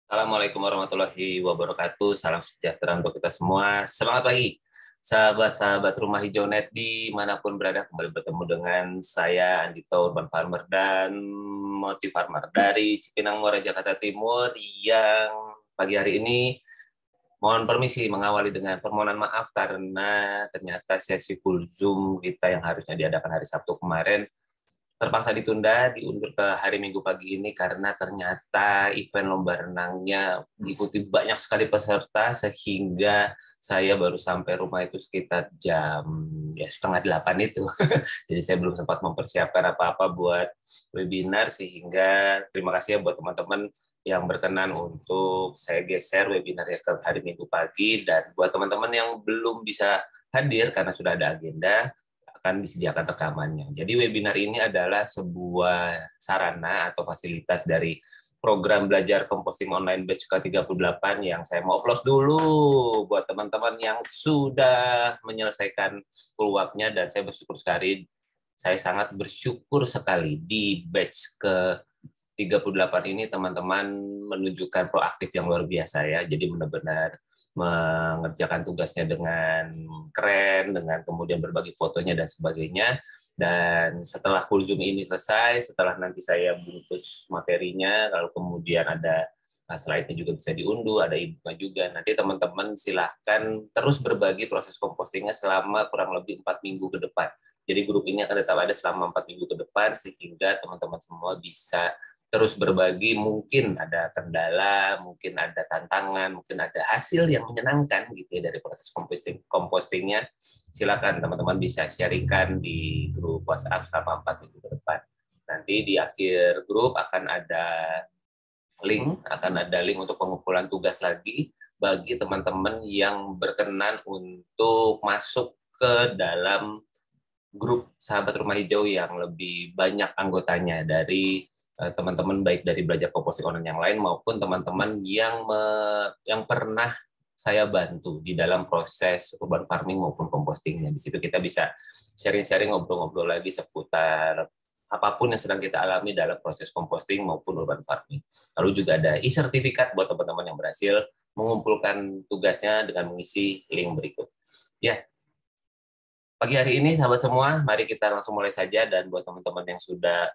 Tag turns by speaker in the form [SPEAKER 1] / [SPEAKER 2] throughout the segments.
[SPEAKER 1] Assalamualaikum warahmatullahi wabarakatuh. Salam sejahtera untuk kita semua. Semangat pagi, sahabat-sahabat Rumah Hijau Net dimanapun berada. Kembali bertemu dengan saya, Andito Urban Farmer dan Motif Farmer dari Cipinang Muara, Jakarta Timur, yang pagi hari ini mohon permisi mengawali dengan permohonan maaf karena ternyata sesi full Zoom kita yang harusnya diadakan hari Sabtu kemarin terpaksa diundur ke hari Minggu pagi ini karena ternyata event lomba renangnya diikuti banyak sekali peserta sehingga saya baru sampai rumah itu sekitar jam setengah 8 itu. Jadi saya belum sempat mempersiapkan apa-apa buat webinar, sehingga terima kasih ya buat teman-teman yang berkenan untuk saya geser webinarnya ke hari Minggu pagi, dan buat teman-teman yang belum bisa hadir karena sudah ada agenda, akan disediakan rekamannya. Jadi webinar ini adalah sebuah sarana atau fasilitas dari program belajar composting online batch ke-38 yang saya mau close dulu buat teman-teman yang sudah menyelesaikan keluarnya, dan saya bersyukur sekali, saya sangat bersyukur sekali di batch ke-38 ini teman-teman menunjukkan proaktif yang luar biasa ya. Jadi benar-benar mengerjakan tugasnya dengan keren, dengan kemudian berbagi fotonya dan sebagainya. Dan setelah full Zoom ini selesai, setelah nanti saya bungkus materinya, lalu kemudian ada slide-nya juga bisa diunduh, ada e-booknya juga. Nanti teman-teman silahkan terus berbagi proses compostingnya selama kurang lebih 4 minggu ke depan. Jadi grup ini akan tetap ada selama 4 minggu ke depan, sehingga teman-teman semua bisa terus berbagi, mungkin ada kendala, mungkin ada tantangan, mungkin ada hasil yang menyenangkan gitu ya dari proses compostingnya. Silakan teman-teman bisa sharingkan di grup WhatsApp selama 4 minggu ke depan. Nanti di akhir grup akan ada link untuk pengumpulan tugas lagi bagi teman-teman yang berkenan untuk masuk ke dalam grup Sahabat Rumah Hijau yang lebih banyak anggotanya, dari teman-teman baik dari belajar composting online yang lain maupun teman-teman yang pernah saya bantu di dalam proses urban farming maupun compostingnya. Di situ kita bisa sharing-sharing, ngobrol-ngobrol lagi seputar apapun yang sedang kita alami dalam proses composting maupun urban farming. Lalu juga ada e-sertifikat buat teman-teman yang berhasil mengumpulkan tugasnya dengan mengisi link berikut. Ya, pagi hari ini sahabat semua, mari kita langsung mulai saja. Dan buat teman-teman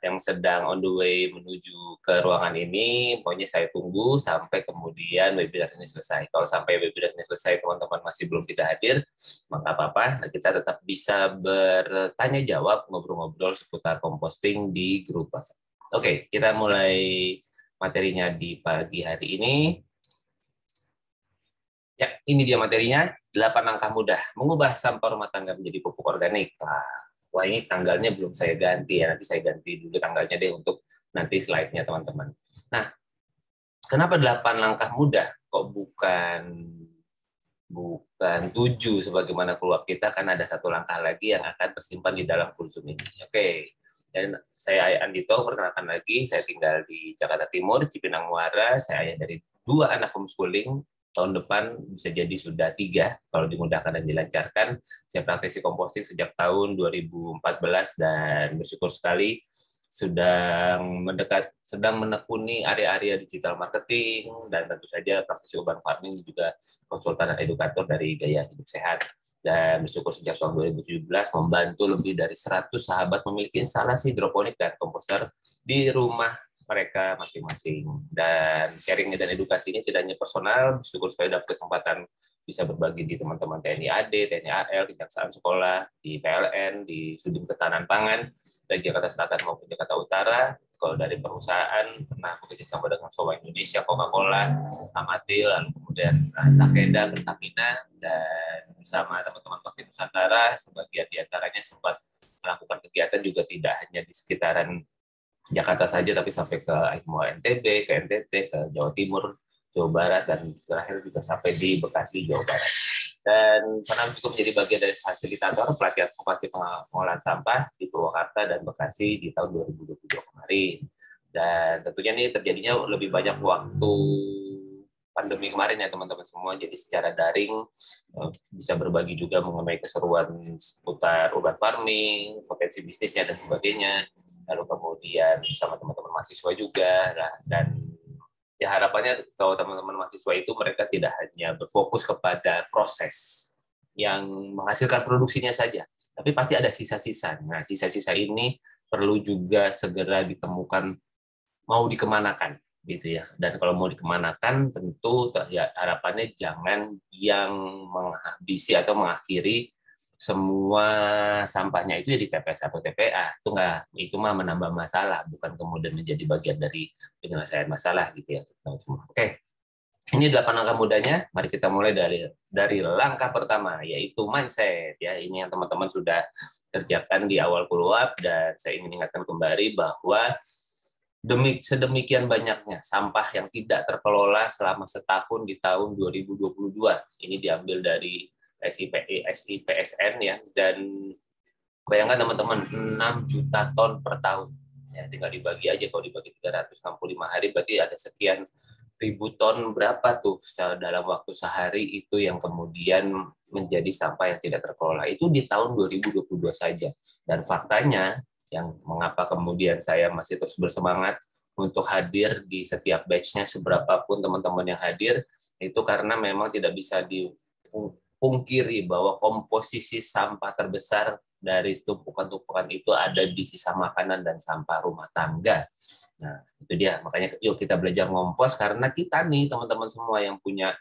[SPEAKER 1] yang sedang on the way menuju ke ruangan ini, pokoknya saya tunggu sampai kemudian webinar ini selesai. Kalau sampai webinar ini selesai teman-teman masih belum tidak hadir, maka apa-apa, kita tetap bisa bertanya jawab, ngobrol-ngobrol seputar composting di grup WhatsApp. Oke, kita mulai materinya di pagi hari ini. Ya, ini dia materinya, 8 langkah mudah mengubah sampah rumah tangga menjadi pupuk organik. Wah, ini tanggalnya belum saya ganti ya, nanti saya ganti dulu tanggalnya deh untuk nanti slide-nya teman-teman. Nah, kenapa 8 langkah mudah? Kok bukan 7 sebagaimana keluar kita, kan ada 1 langkah lagi yang akan tersimpan di dalam kursum ini. Oke. Dan saya Andito, perkenalkan lagi, saya tinggal di Jakarta Timur, Cipinang Muara. Saya ayah dari 2 anak homeschooling. Tahun depan bisa jadi sudah 3 kalau dimudahkan dan dilancarkan. Saya praktisi composting sejak tahun 2014 dan bersyukur sekali sedang menekuni area-area digital marketing, dan tentu saja praktisi urban farming, juga konsultan dan edukator dari Gaya Hidup Sehat. Dan bersyukur sejak tahun 2017 membantu lebih dari 100 sahabat memiliki instalasi hidroponik dan komposter di rumah mereka masing-masing. Dan sharing dan edukasi ini tidak hanya personal, bersyukur saya dapat kesempatan bisa berbagi di teman-teman TNI AD, TNI AL, Kejaksaan Sekolah, di PLN, di Sudin Ketahanan Pangan, dari Jakarta Selatan maupun Jakarta Utara. Kalau dari perusahaan, pernah bekerja sama dengan Sowa Indonesia, Coca-Cola, Amatil, lalu kemudian Takeda, Pertamina, dan bersama teman-teman Vaksin Nusantara, sebagian diantaranya sempat melakukan kegiatan juga tidak hanya di sekitaran Jakarta saja, tapi sampai ke NTB, ke NTT, ke Jawa Timur, Jawa Barat, dan terakhir juga sampai di Bekasi, Jawa Barat. Dan pernah juga menjadi bagian dari fasilitator pelatihan vokasi pengolahan sampah di Purwakarta dan Bekasi di tahun 2022 kemarin. Dan tentunya ini terjadinya lebih banyak waktu pandemi kemarin ya teman-teman semua, jadi secara daring bisa berbagi juga mengenai keseruan seputar urban farming, potensi bisnisnya dan sebagainya. Lalu kemudian bersama teman-teman mahasiswa juga, dan ya harapannya kalau teman-teman mahasiswa itu mereka tidak hanya berfokus kepada proses yang menghasilkan produksinya saja, tapi pasti ada sisa-sisa. Nah, sisa-sisa ini perlu juga segera ditemukan mau dikemanakan gitu ya. Dan kalau mau dikemanakan tentu ya harapannya jangan yang menghabisi atau mengakhiri semua sampahnya itu ya di TPS atau TPA. Itu mah menambah masalah, bukan kemudian menjadi bagian dari penyelesaian masalah gitu ya. Oke. Ini 8 langkah mudanya. Mari kita mulai dari langkah pertama, yaitu mindset. Ya, ini yang teman-teman sudah kerjakan di awal follow-up, dan saya ingin ingatkan kembali bahwa sedemikian banyaknya sampah yang tidak terkelola selama setahun di tahun 2022. Ini diambil dari SIPSN ya, dan bayangkan teman-teman 6 juta ton per tahun. Ya, tinggal dibagi aja, kalau dibagi 365 hari berarti ada sekian ribu ton, berapa tuh dalam waktu sehari itu yang kemudian menjadi sampah yang tidak terkelola. Itu di tahun 2022 saja. Dan faktanya, yang mengapa kemudian saya masih terus bersemangat untuk hadir di setiap batch-nya, seberapapun teman-teman yang hadir, itu karena memang tidak bisa dipungkiri bahwa komposisi sampah terbesar dari tumpukan-tumpukan itu ada di sisa makanan dan sampah rumah tangga. Nah, itu dia. Makanya yuk kita belajar ngompos, karena kita nih teman-teman semua yang punya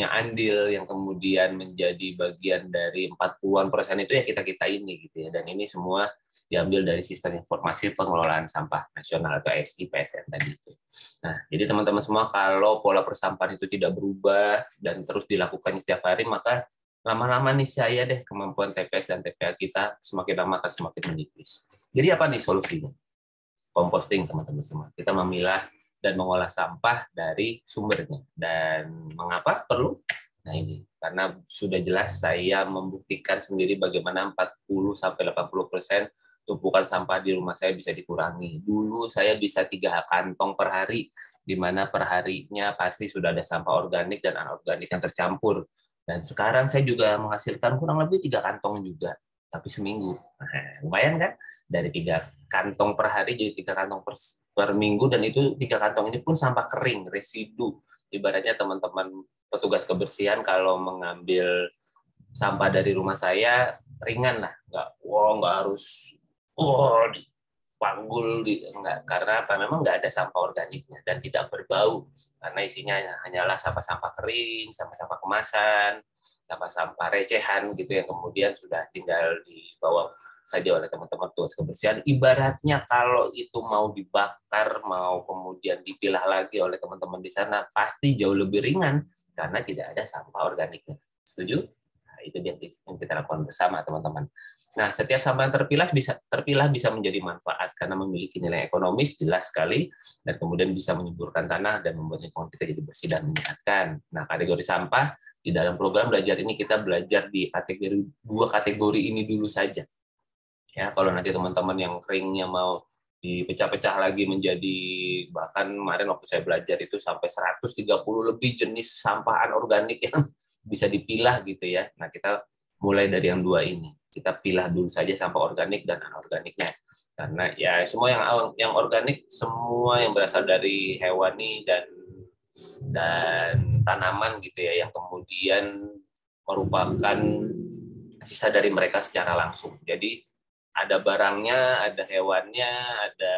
[SPEAKER 1] andil yang kemudian menjadi bagian dari 40% itu ya kita ini gitu ya. Dan ini semua diambil dari Sistem Informasi Pengelolaan Sampah Nasional atau SIPSN tadi itu. Nah, jadi teman-teman semua, kalau pola persampahan itu tidak berubah dan terus dilakukan setiap hari, maka lama-lama nih saya deh kemampuan TPS dan TPA kita semakin lama akan semakin menipis. Jadi apa nih solusinya? Composting, teman-teman semua. Kita memilah dan mengolah sampah dari sumbernya. Dan mengapa perlu? Nah ini, karena sudah jelas saya membuktikan sendiri bagaimana 40-80% tumpukan sampah di rumah saya bisa dikurangi. Dulu saya bisa 3 kantong per hari, di mana per harinya pasti sudah ada sampah organik dan anorganik yang tercampur. Dan sekarang saya juga menghasilkan kurang lebih 3 kantong juga, tapi seminggu. Nah, lumayan kan? Dari 3 kantong per hari jadi 3 kantong per minggu, dan itu 3 kantong ini pun sampah kering, residu. Ibaratnya teman-teman petugas kebersihan kalau mengambil sampah dari rumah saya ringan lah, nggak harus dipanggul, enggak, karena apa? Memang nggak ada sampah organiknya dan tidak berbau, karena isinya hanyalah sampah-sampah kering, sampah-sampah kemasan, sampah-sampah recehan gitu yang kemudian sudah tinggal dibawa saja oleh teman-teman tugas kebersihan. Ibaratnya kalau itu mau dibakar, mau kemudian dipilah lagi oleh teman-teman di sana, pasti jauh lebih ringan karena tidak ada sampah organiknya. Setuju? Nah, itu yang kita lakukan bersama, teman-teman. Nah, setiap sampah yang terpilah bisa menjadi manfaat karena memiliki nilai ekonomis jelas sekali, dan kemudian bisa menyuburkan tanah dan membuat lingkungan kita jadi bersih dan menyehatkan. Nah, kategori sampah di dalam program belajar ini kita belajar di dua kategori ini dulu saja. Ya, kalau nanti teman-teman yang keringnya mau dipecah-pecah lagi menjadi, bahkan kemarin waktu saya belajar itu sampai 130 lebih jenis sampah anorganik yang bisa dipilah gitu ya. Nah, kita mulai dari yang 2 ini. Kita pilah dulu saja sampah organik dan anorganiknya. Karena ya semua yang organik, semua yang berasal dari hewani dan tanaman gitu ya, yang kemudian merupakan sisa dari mereka secara langsung. Jadi ada barangnya, ada hewannya, ada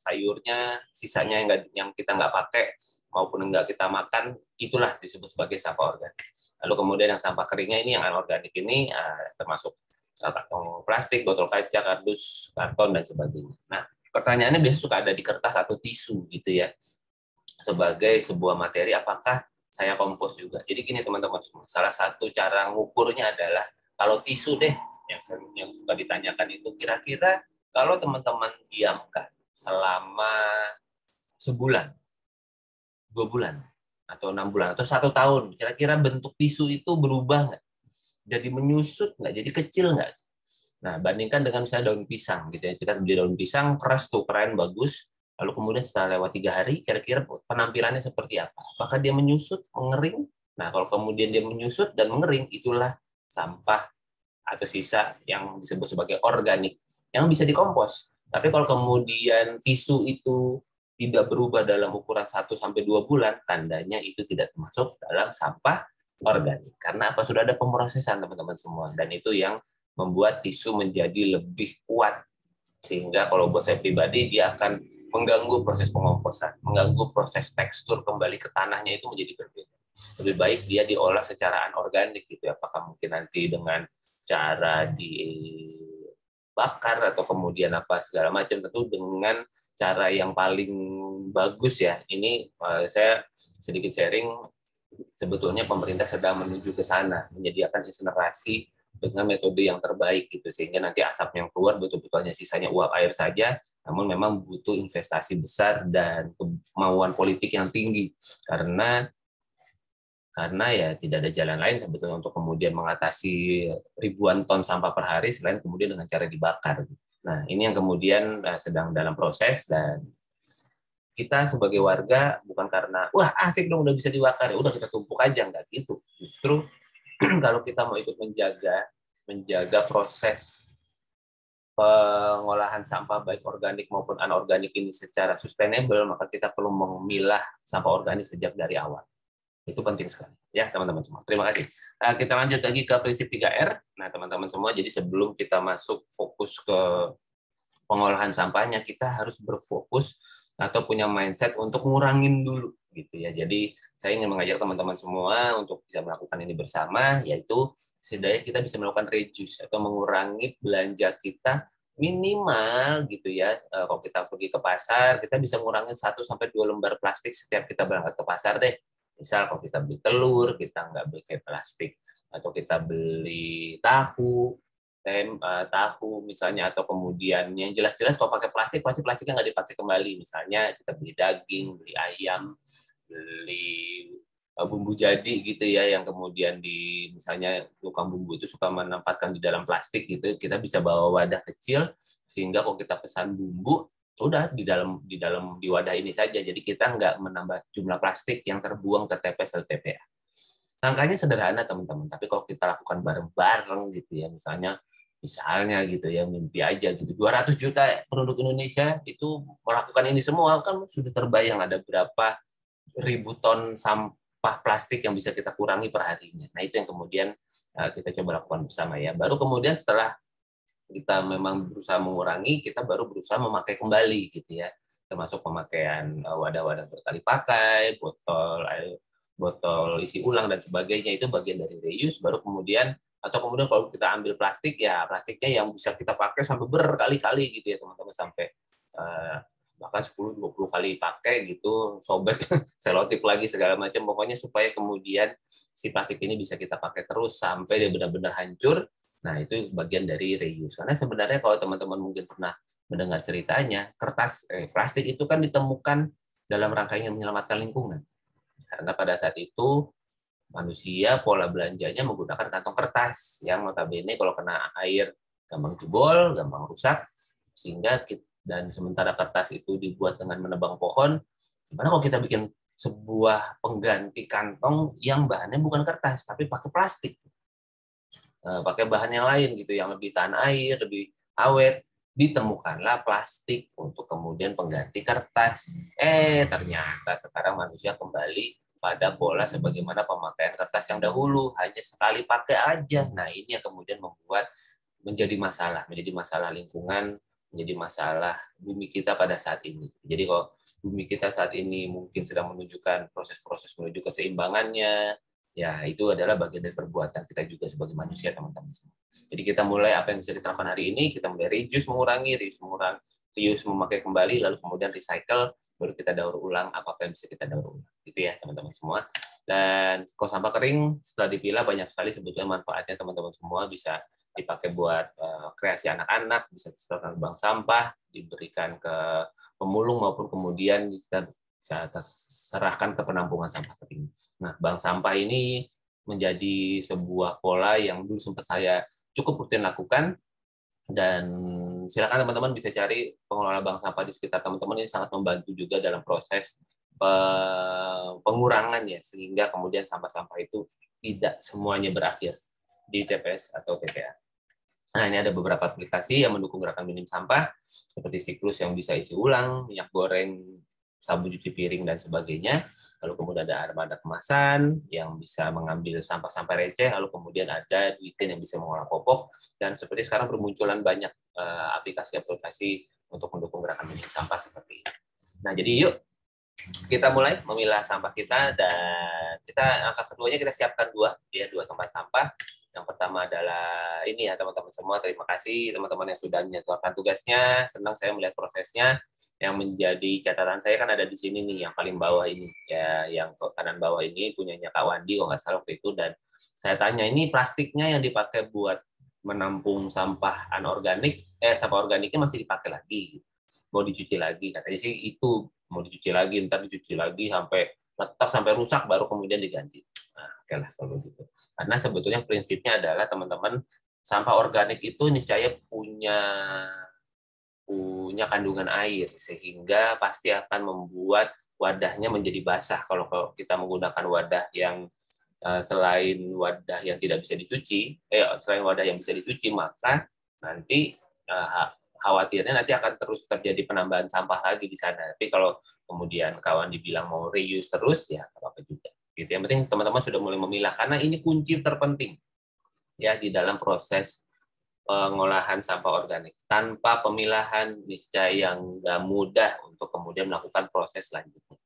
[SPEAKER 1] sayurnya, sisanya yang kita nggak pakai maupun nggak kita makan, itulah disebut sebagai sampah organik. Lalu kemudian yang sampah keringnya ini, yang anorganik ini termasuk kantong plastik, botol kaca, kardus, karton, dan sebagainya. Nah, pertanyaannya biasanya suka ada di kertas atau tisu gitu ya, sebagai sebuah materi, apakah saya kompos juga? Jadi gini teman-teman semua, salah satu cara ngukurnya adalah, kalau tisu deh, yang suka ditanyakan itu, kira-kira kalau teman-teman diamkan selama sebulan, 2 bulan, atau 6 bulan, atau 1 tahun, kira-kira bentuk tisu itu berubah nggak? Jadi menyusut nggak? Jadi kecil nggak? Nah, bandingkan dengan misalnya daun pisang gitu ya. Kita beli daun pisang keras tuh, keren, bagus. Lalu kemudian setelah lewat 3 hari, kira-kira penampilannya seperti apa? Apakah dia menyusut, mengering? Nah, kalau kemudian dia menyusut dan mengering, itulah sampah atau sisa yang disebut sebagai organik, yang bisa dikompos. Tapi kalau kemudian tisu itu tidak berubah dalam ukuran 1 sampai 2 bulan, tandanya itu tidak termasuk dalam sampah organik. Karena apa? Sudah ada pemrosesan teman-teman semua, dan itu yang membuat tisu menjadi lebih kuat, sehingga kalau buat saya pribadi dia akan mengganggu proses pengomposan, mengganggu proses tekstur kembali ke tanahnya, itu menjadi berbeda. Lebih baik dia diolah secara anorganik gitu. Apakah mungkin nanti dengan cara dibakar atau kemudian apa segala macam, tentu dengan cara yang paling bagus ya. Ini saya sedikit sharing, sebetulnya pemerintah sedang menuju ke sana, menyediakan incinerasi dengan metode yang terbaik gitu, sehingga nanti asap yang keluar betul-betul hanya sisanya uap air saja. Namun memang butuh investasi besar dan kemauan politik yang tinggi, karena ya tidak ada jalan lain sebetulnya untuk kemudian mengatasi ribuan ton sampah per hari selain kemudian dengan cara dibakar. Nah, ini yang kemudian sedang dalam proses, dan kita sebagai warga bukan karena wah asik dong udah bisa dibakar ya udah kita tumpuk aja, nggak gitu. Justru kalau kita mau ikut menjaga proses pengolahan sampah baik organik maupun anorganik ini secara sustainable, maka kita perlu memilah sampah organik sejak dari awal. Itu penting sekali ya teman-teman semua. Terima kasih. Kita lanjut lagi ke prinsip 3R. Nah, teman-teman semua, jadi sebelum kita masuk fokus ke pengolahan sampahnya, kita harus berfokus atau punya mindset untuk ngurangin dulu gitu ya. Jadi saya ingin mengajak teman-teman semua untuk bisa melakukan ini bersama, yaitu setidaknya kita bisa melakukan reduce atau mengurangi belanja kita minimal gitu ya. Kalau kita pergi ke pasar, kita bisa ngurangin 1 sampai 2 lembar plastik setiap kita berangkat ke pasar deh. Misal kalau kita beli telur, kita nggak pakai plastik, atau kita beli tahu misalnya, atau kemudian yang jelas-jelas kalau pakai plastik pasti plastiknya nggak dipakai kembali. Misalnya kita beli daging, beli ayam, beli bumbu jadi gitu ya, yang kemudian misalnya tukang bumbu itu suka menempatkan di dalam plastik gitu, kita bisa bawa wadah kecil, sehingga kalau kita pesan bumbu udah di wadah ini saja, jadi kita nggak menambah jumlah plastik yang terbuang ke TPS atau TPA. Langkahnya sederhana teman-teman, tapi kalau kita lakukan bareng-bareng gitu ya, misalnya gitu ya, mimpi aja gitu, 200 juta penduduk Indonesia itu melakukan ini semua, kan sudah terbayang ada berapa ribu ton sampah plastik yang bisa kita kurangi per harinya. Nah, itu yang kemudian kita coba lakukan bersama ya. Baru kemudian setelah kita memang berusaha mengurangi, kita baru berusaha memakai kembali gitu ya, termasuk pemakaian wadah-wadah berkali pakai, botol isi ulang dan sebagainya, itu bagian dari reuse. Baru kemudian kalau kita ambil plastik, ya plastiknya yang bisa kita pakai sampai berkali-kali gitu ya teman-teman, sampai bahkan 10-20 kali pakai gitu, sobek selotip lagi segala macam, pokoknya supaya kemudian si plastik ini bisa kita pakai terus sampai dia benar-benar hancur. Nah, itu bagian dari reuse. Karena sebenarnya kalau teman-teman mungkin pernah mendengar ceritanya, plastik itu kan ditemukan dalam rangka ingin menyelamatkan lingkungan. Karena pada saat itu manusia pola belanjanya menggunakan kantong kertas yang notabene kalau kena air gampang jebol, gampang rusak, dan sementara kertas itu dibuat dengan menebang pohon, sebenarnya kalau kita bikin sebuah pengganti kantong yang bahannya bukan kertas tapi pakai plastik, pakai bahan yang lain gitu yang lebih tahan air, lebih awet, ditemukanlah plastik untuk kemudian pengganti kertas. Ternyata sekarang manusia kembali pada pola sebagaimana pemakaian kertas yang dahulu, hanya sekali pakai aja. Nah, ini yang kemudian menjadi masalah lingkungan, menjadi masalah bumi kita pada saat ini. Jadi kalau bumi kita saat ini mungkin sedang menunjukkan proses-proses menuju keseimbangannya, ya itu adalah bagian dari perbuatan kita juga sebagai manusia, teman-teman semua. Jadi kita mulai apa yang bisa kita lakukan hari ini, kita mulai reuse memakai kembali, lalu kemudian recycle, baru kita daur ulang apa yang bisa kita daur ulang. Gitu ya teman-teman semua. Dan kalau sampah kering setelah dipilah banyak sekali sebetulnya manfaatnya, teman-teman semua. Bisa dipakai buat kreasi anak-anak, bisa disetorkan bank sampah, diberikan ke pemulung, maupun kemudian kita bisa serahkan ke penampungan sampah kering. Nah, bank sampah ini menjadi sebuah pola yang dulu sempat saya cukup rutin lakukan, dan silakan teman-teman bisa cari pengelola bank sampah di sekitar teman-teman. Ini sangat membantu juga dalam proses pengurangan ya, sehingga kemudian sampah-sampah itu tidak semuanya berakhir di TPS atau TPA. Nah, ini ada beberapa aplikasi yang mendukung gerakan minim sampah, seperti Siklus yang bisa isi ulang, minyak goreng sabun cuci piring dan sebagainya. Lalu kemudian ada armada kemasan yang bisa mengambil sampah-sampah receh, lalu kemudian ada Duiten yang bisa mengolah popok, dan seperti sekarang bermunculan banyak aplikasi-aplikasi untuk mendukung gerakan menyimbang sampah seperti ini. Nah, jadi yuk kita mulai memilah sampah kita, dan kita angka keduanya kita siapkan dua tempat sampah. Yang pertama adalah ini ya teman-teman semua, terima kasih teman-teman yang sudah menyetorkan tugasnya, senang saya melihat prosesnya. Yang menjadi catatan saya kan ada di sini nih, yang paling bawah ini ya, yang kanan bawah ini punyanya Kak Wandi kalau nggak salah waktu itu, dan saya tanya ini plastiknya yang dipakai buat menampung sampah anorganik, sampah organiknya masih dipakai lagi, mau dicuci lagi, katanya sih itu mau dicuci lagi, ntar dicuci lagi sampai retak sampai rusak baru kemudian diganti. Nah, oke lah kalau gitu. Karena sebetulnya prinsipnya adalah teman-teman, sampah organik itu niscaya punya kandungan air, sehingga pasti akan membuat wadahnya menjadi basah. Kalau kita menggunakan wadah yang selain wadah yang tidak bisa dicuci, selain wadah yang bisa dicuci, maka nanti khawatirnya nanti akan terus terjadi penambahan sampah lagi di sana. Tapi kalau kemudian kawan dibilang mau reuse terus, ya apa-apa juga. Gitu. Yang penting teman-teman sudah mulai memilah, karena ini kunci terpenting ya di dalam proses pengolahan sampah organik. Tanpa pemilahan niscaya nggak mudah untuk kemudian melakukan proses selanjutnya.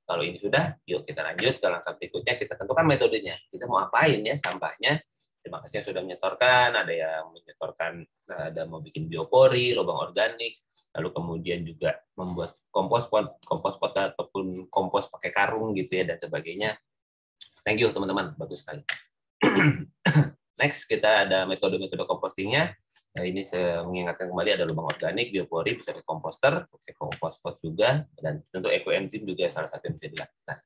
[SPEAKER 1] Kalau ini sudah, yuk kita lanjut ke langkah berikutnya, kita tentukan metodenya. Kita mau apain ya sampahnya. Terima kasih yang sudah menyetorkan, ada mau bikin biopori, lubang organik, lalu kemudian juga membuat kompos pot ataupun kompos pakai karung gitu ya, dan sebagainya. Thank you teman-teman, bagus sekali. Next, kita ada metode-metode compostingnya. Nah, ini saya mengingatkan kembali, ada lubang organik, biopori, bisa pakai komposter, bisa kompos pot juga, dan tentu ekoenzim juga salah satu yang bisa dilakukan.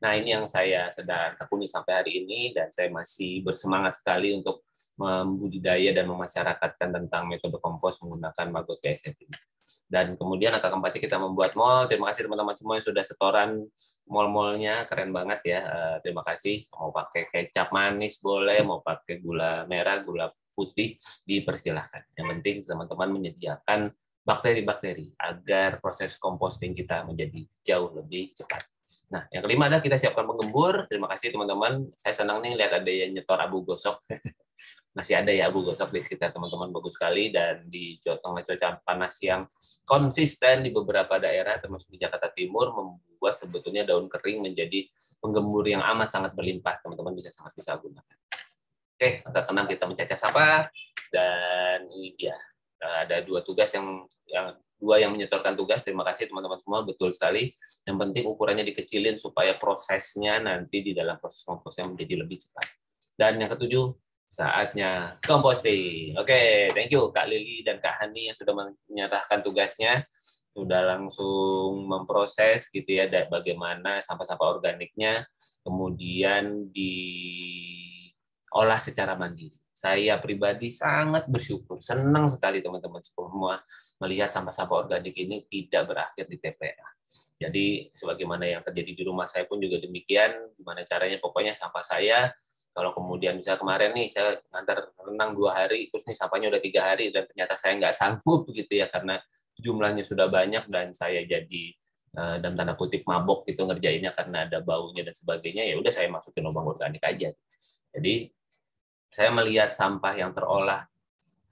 [SPEAKER 1] Nah, ini yang saya sedang tekuni sampai hari ini, dan saya masih bersemangat sekali untuk membudidaya dan memasyarakatkan tentang metode kompos menggunakan maggot KSF ini. Dan kemudian angka keempatnya kita membuat mall. Terima kasih teman-teman semua yang sudah setoran mall-mallnya, keren banget ya. Terima kasih. Mau pakai kecap manis boleh, mau pakai gula merah, gula putih, dipersilahkan. Yang penting teman-teman menyediakan bakteri-bakteri agar proses composting kita menjadi jauh lebih cepat. Nah, yang kelima adalah kita siapkan penggembur. Terima kasih teman-teman. Saya senang nih lihat ada yang nyetor abu gosok. Masih ada ya abu gosok di sekitar teman-teman, bagus sekali. Dan di tengah cuaca panas yang konsisten di beberapa daerah, termasuk di Jakarta Timur, membuat sebetulnya daun kering menjadi penggembur yang amat sangat berlimpah. Teman-teman sangat bisa gunakan. Oke, angka keenam kita mencacah sampah, dan ini dia. Ada dua tugas dua yang menyetorkan tugas. Terima kasih teman-teman semua, betul sekali. Yang penting ukurannya dikecilin supaya prosesnya nanti di dalam proses komposnya menjadi lebih cepat. Dan yang ketujuh, saatnya composting. Oke, thank you Kak Lili dan Kak Hani yang sudah menyerahkan tugasnya, sudah langsung memproses gitu ya, bagaimana sampah-sampah organiknya kemudian diolah secara mandiri. Saya pribadi sangat bersyukur, senang sekali teman-teman semua melihat sampah-sampah organik ini tidak berakhir di TPA. Jadi sebagaimana yang terjadi di rumah saya pun juga demikian, gimana caranya pokoknya sampah saya, kalau kemudian misalnya kemarin nih saya ngantar renang 2 hari, terus nih sampahnya udah 3 hari, dan ternyata saya nggak sanggup gitu ya, karena jumlahnya sudah banyak dan saya jadi dalam tanda kutip mabok gitu ngerjainnya karena ada baunya dan sebagainya, ya udah saya masukin lubang organik aja. Jadi saya melihat sampah yang terolah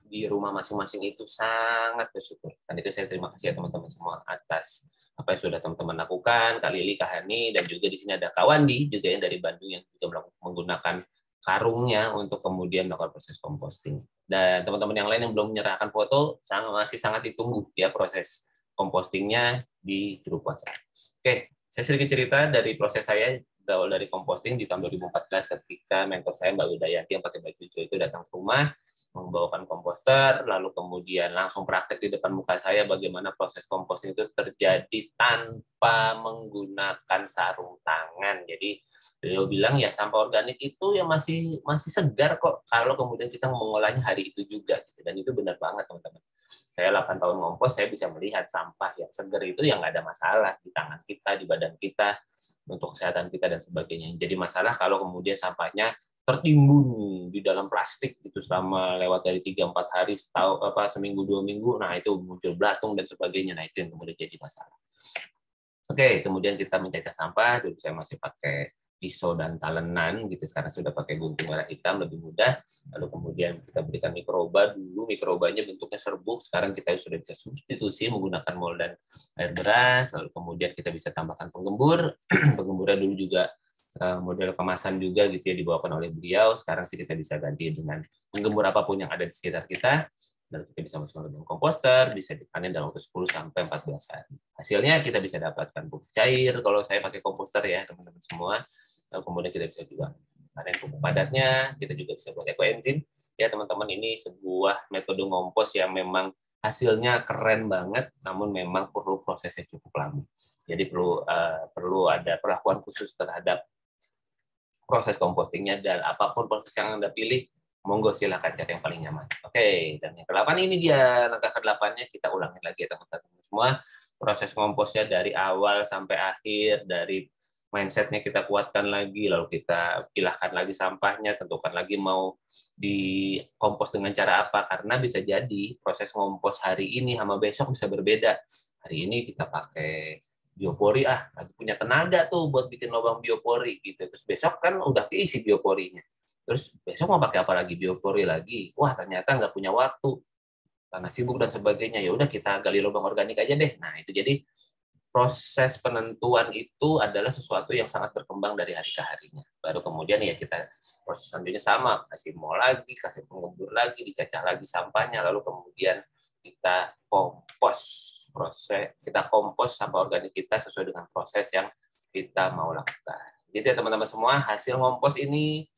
[SPEAKER 1] di rumah masing-masing itu sangat bersyukur. Dan itu saya terima kasih ya teman-teman semua atas apa yang sudah teman-teman lakukan, Kak Lili, Kak Hani, dan juga di sini ada Kak Wandi juga yang dari Bandung yang juga menggunakan karungnya untuk kemudian melakukan proses composting. Dan teman-teman yang lain yang belum menyerahkan foto, masih sangat ditunggu ya proses compostingnya di grup WhatsApp. Oke, saya sedikit cerita dari proses saya berawal dari composting di tahun 2014 ketika mentor saya Mbak Widayanti yang pakai baju hijau itu datang ke rumah membawakan komposter, lalu kemudian langsung praktek di depan muka saya bagaimana proses composting itu terjadi tanpa menggunakan sarung tangan. Jadi beliau bilang ya sampah organik itu yang masih segar kok kalau kemudian kita mengolahnya hari itu juga. Dan itu benar banget teman-teman. Saya 8 tahun ngompos, saya bisa melihat sampah yang segar itu yang nggak ada masalah di tangan kita, di badan kita, untuk kesehatan kita dan sebagainya. Jadi masalah kalau kemudian sampahnya tertimbun di dalam plastik itu selama lewat dari 3-4 hari, seminggu 2 minggu, nah itu muncul belatung dan sebagainya. Nah itu yang kemudian jadi masalah. Oke, kemudian kita mencacah sampah. Dulu saya masih pakai pisau dan talenan gitu, sekarang sudah pakai gunting warna hitam, lebih mudah. Lalu kemudian kita berikan mikroba. Dulu mikrobanya bentuknya serbuk, sekarang kita sudah bisa substitusi menggunakan mol dan air beras. Lalu kemudian kita bisa tambahkan penggembur. Penggemburnya dulu juga model kemasan juga gitu ya, dibawakan oleh beliau. Sekarang sih kita bisa ganti dengan penggembur apapun yang ada di sekitar kita. Lalu kita bisa masukkan ke dalam komposter, bisa dipanen dalam waktu 10 sampai 14 hari. Hasilnya kita bisa dapatkan pupuk cair kalau saya pakai komposter ya, teman-teman semua. Lalu kemudian kita bisa juga panen pupuk padatnya, kita juga bisa buat ekoenzim. Ya, teman-teman, ini sebuah metode ngompos yang memang hasilnya keren banget, namun memang perlu prosesnya cukup lama. Jadi perlu ada perlakuan khusus terhadap proses compostingnya, dan apapun proses yang Anda pilih, monggo silakan cari yang paling nyaman. Oke, dan yang ke-8 ini dia langkah ke-8-nya, kita ulangin lagi ya teman-teman semua. Proses komposnya dari awal sampai akhir, dari mindsetnya kita kuatkan lagi, lalu kita pilahkan lagi sampahnya, tentukan lagi mau dikompos dengan cara apa, karena bisa jadi proses ngompos hari ini sama besok bisa berbeda. Hari ini kita pakai biopori, lagi punya tenaga tuh buat bikin lubang biopori gitu. Terus besok kan udah keisi bioporinya. Terus besok mau pakai apa lagi, biopori lagi. Wah, ternyata nggak punya waktu karena sibuk dan sebagainya. Ya udah kita gali lubang organik aja deh. Nah, itu jadi proses penentuan itu adalah sesuatu yang sangat berkembang dari hari ke harinya. Baru kemudian ya kita proses selanjutnya sama, kasih mol lagi, kasih penggembur lagi, dicacah lagi sampahnya, lalu kemudian kita kompos sampah organik kita sesuai dengan proses yang kita mau lakukan. Jadi ya teman-teman semua, hasil ngompos ini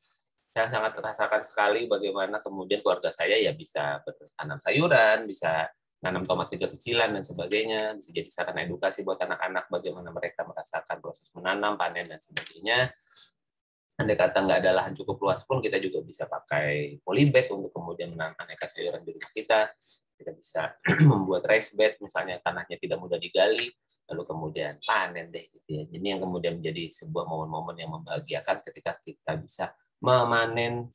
[SPEAKER 1] saya sangat merasakan sekali bagaimana kemudian keluarga saya ya bisa bertanam sayuran, bisa nanam tomat kecil-kecilan dan sebagainya, bisa jadi saran edukasi buat anak-anak bagaimana mereka merasakan proses menanam, panen dan sebagainya. Andai kata nggak ada lahan cukup luas pun, kita juga bisa pakai polybag untuk kemudian menanam aneka sayuran di rumah kita. Kita bisa membuat raised bed, misalnya tanahnya tidak mudah digali, lalu kemudian panen deh gitu ya. Jadi yang kemudian menjadi sebuah momen-momen yang membahagiakan ketika kita bisa memanen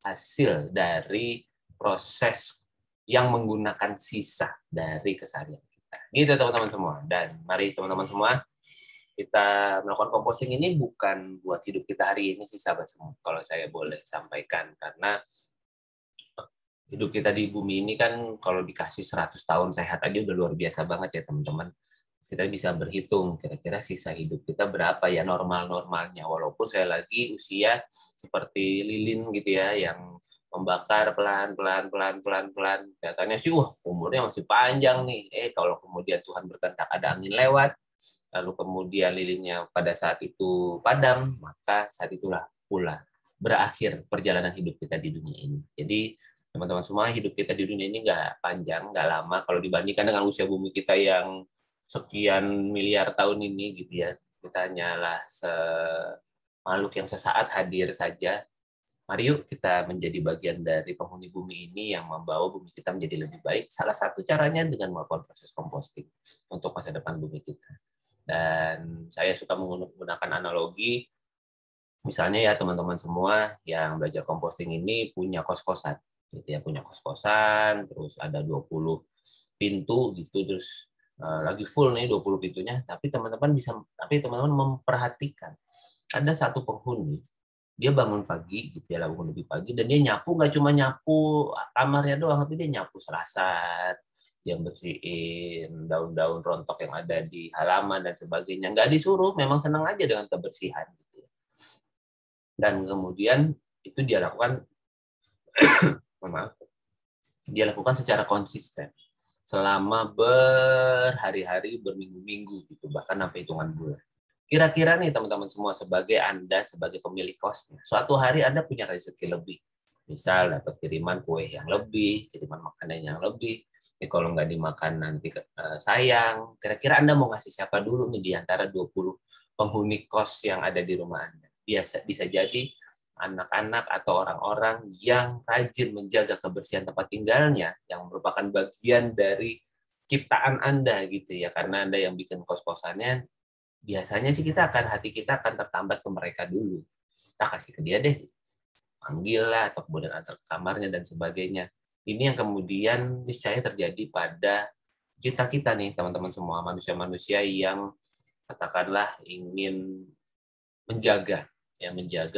[SPEAKER 1] hasil dari proses yang menggunakan sisa dari keseharian kita. Gitu teman-teman semua. Dan mari teman-teman semua, kita melakukan composting ini bukan buat hidup kita hari ini sih sahabat semua, kalau saya boleh sampaikan, karena hidup kita di bumi ini kan kalau dikasih 100 tahun sehat aja udah luar biasa banget ya teman-teman. Kita bisa berhitung kira-kira sisa hidup kita berapa ya normal-normalnya, walaupun saya lagi usia seperti lilin gitu ya, yang membakar pelan-pelan, katanya sih umurnya masih panjang nih. Kalau kemudian Tuhan berkehendak ada angin lewat, lalu kemudian lilinnya pada saat itu padam, maka saat itulah pula berakhir perjalanan hidup kita di dunia ini. Jadi teman-teman semua, hidup kita di dunia ini nggak panjang, nggak lama kalau dibandingkan dengan usia bumi kita yang sekian miliar tahun ini gitu ya. Kita hanyalah makhluk yang sesaat hadir saja. Mari yuk kita menjadi bagian dari penghuni bumi ini yang membawa bumi kita menjadi lebih baik. Salah satu caranya dengan melakukan proses composting untuk masa depan bumi kita. Dan saya suka menggunakan analogi, misalnya ya teman-teman semua yang belajar composting ini punya kos-kosan, gitu ya, punya kos-kosan, terus ada 20 pintu gitu, terus lagi full nih 20 pintunya, tapi teman-teman memperhatikan ada satu penghuni, dia bangun pagi gitu ya, bangun lebih pagi, dan dia nyapu, nggak cuma nyapu kamarnya doang, tapi dia nyapu selasar, yang bersihin daun-daun rontok yang ada di halaman dan sebagainya. Nggak disuruh, memang senang aja dengan kebersihan gitu. Dan kemudian itu dia lakukan, dia lakukan secara konsisten selama berhari-hari, berminggu-minggu gitu, bahkan sampai hitungan bulan. Kira-kira nih teman-teman semua, sebagai Anda sebagai pemilik kosnya, suatu hari Anda punya rezeki lebih. Misal dapat kiriman kue yang lebih, kiriman makanan yang lebih. Kalau nggak dimakan nanti sayang. Kira-kira Anda mau ngasih siapa dulu nih di antara 20 penghuni kos yang ada di rumah Anda? Bisa jadi anak-anak atau orang-orang yang rajin menjaga kebersihan tempat tinggalnya, yang merupakan bagian dari ciptaan Anda gitu ya, karena Anda yang bikin kos-kosannya, biasanya sih hati kita akan tertambat ke mereka dulu. Kita kasih ke dia deh, panggil lah, atau kemudian antar ke kamarnya dan sebagainya. Ini yang kemudian niscaya terjadi pada kita nih teman-teman semua, manusia-manusia yang katakanlah ingin menjaga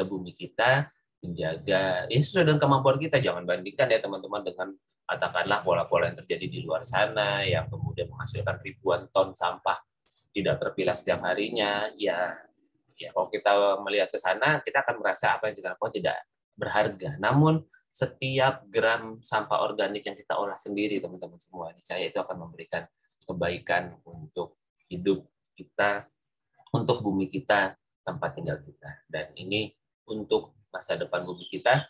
[SPEAKER 1] bumi kita, menjaga ya sesuai dengan kemampuan kita. Jangan bandingkan ya teman-teman dengan katakanlah pola-pola yang terjadi di luar sana yang kemudian menghasilkan ribuan ton sampah tidak terpilah setiap harinya. Ya kalau kita melihat ke sana, kita akan merasa apa yang kita lakukan tidak berharga. Namun setiap gram sampah organik yang kita olah sendiri, teman-teman semua, saya itu akan memberikan kebaikan untuk hidup kita, untuk bumi kita, tempat tinggal kita. Dan ini untuk masa depan bumi kita,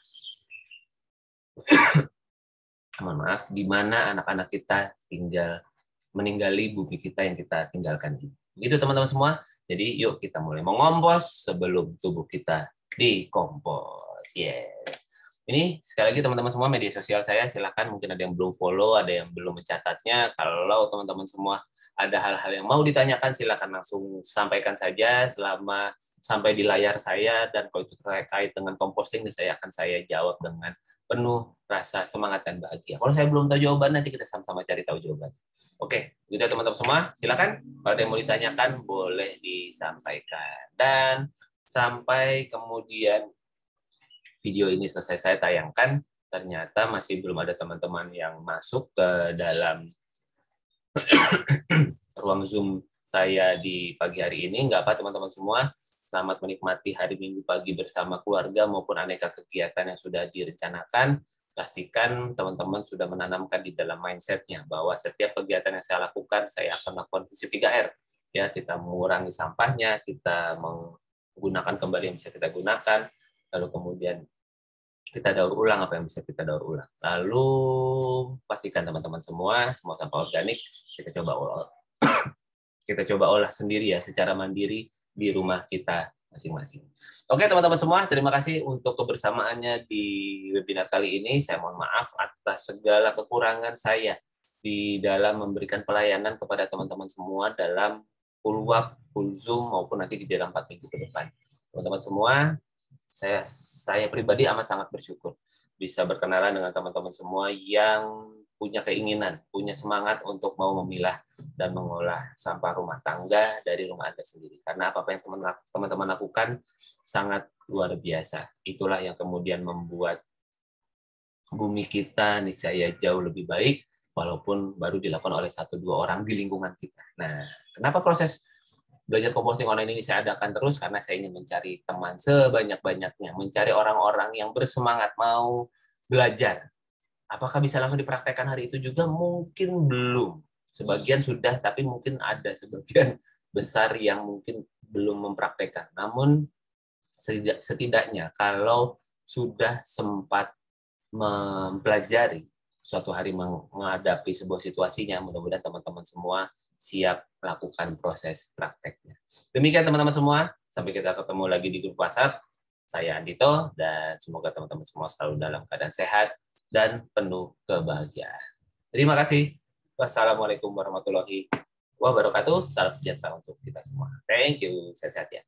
[SPEAKER 1] mohon maaf, di mana anak-anak kita meninggali bumi kita yang kita tinggalkan. Begitu teman-teman semua. Jadi yuk kita mulai mengompos sebelum tubuh kita dikompos. Ini sekali lagi teman-teman semua, media sosial saya silakan, mungkin ada yang belum follow, ada yang belum mencatatnya. Kalau teman-teman semua ada hal-hal yang mau ditanyakan, silakan langsung sampaikan saja selama sampai di layar saya, dan kalau itu terkait dengan composting, saya akan jawab dengan penuh rasa semangat dan bahagia. Kalau saya belum tahu jawaban, nanti kita sama-sama cari tahu jawaban. Oke, gitu ya teman-teman semua. Silakan kalau ada yang mau ditanyakan boleh disampaikan. Dan sampai kemudian video ini selesai saya tayangkan, ternyata masih belum ada teman-teman yang masuk ke dalam ruang Zoom saya di pagi hari ini. Nggak apa teman-teman semua. Selamat menikmati hari Minggu pagi bersama keluarga maupun aneka kegiatan yang sudah direncanakan. Pastikan teman-teman sudah menanamkan di dalam mindset-nya bahwa setiap kegiatan yang saya lakukan, saya akan melakukan prinsip 3R. Ya, kita mengurangi sampahnya, kita menggunakan kembali yang bisa kita gunakan, lalu kemudian kita daur ulang apa yang bisa kita daur ulang. Lalu pastikan teman-teman semua sampah organik kita coba olah sendiri ya, secara mandiri di rumah kita masing-masing. Oke teman-teman semua, terima kasih untuk kebersamaannya di webinar kali ini. Saya mohon maaf atas segala kekurangan saya di dalam memberikan pelayanan kepada teman-teman semua dalam full WAP, full Zoom, maupun nanti di dalam 4 minggu ke depan. Teman-teman semua, saya pribadi amat sangat bersyukur bisa berkenalan dengan teman-teman semua yang punya keinginan, punya semangat untuk mau memilah dan mengolah sampah rumah tangga dari rumah Anda sendiri. Karena apa yang teman-teman lakukan sangat luar biasa. Itulah yang kemudian membuat bumi kita niscaya jauh lebih baik, walaupun baru dilakukan oleh 1-2 orang di lingkungan kita. Nah, kenapa proses belajar composting online ini saya adakan terus? Karena saya ingin mencari teman sebanyak-banyaknya, mencari orang-orang yang bersemangat mau belajar. Apakah bisa langsung dipraktekkan hari itu juga? Mungkin belum. Sebagian sudah, tapi mungkin ada sebagian besar yang mungkin belum mempraktekkan. Namun setidaknya kalau sudah sempat mempelajari, suatu hari menghadapi sebuah situasinya, mudah-mudahan teman-teman semua siap melakukan proses prakteknya. Demikian teman-teman semua, sampai kita ketemu lagi di grup WhatsApp. Saya Andito, dan semoga teman-teman semua selalu dalam keadaan sehat dan penuh kebahagiaan. Terima kasih. Wassalamualaikum warahmatullahi wabarakatuh. Salam sejahtera untuk kita semua. Thank you. Sehat-sehat ya.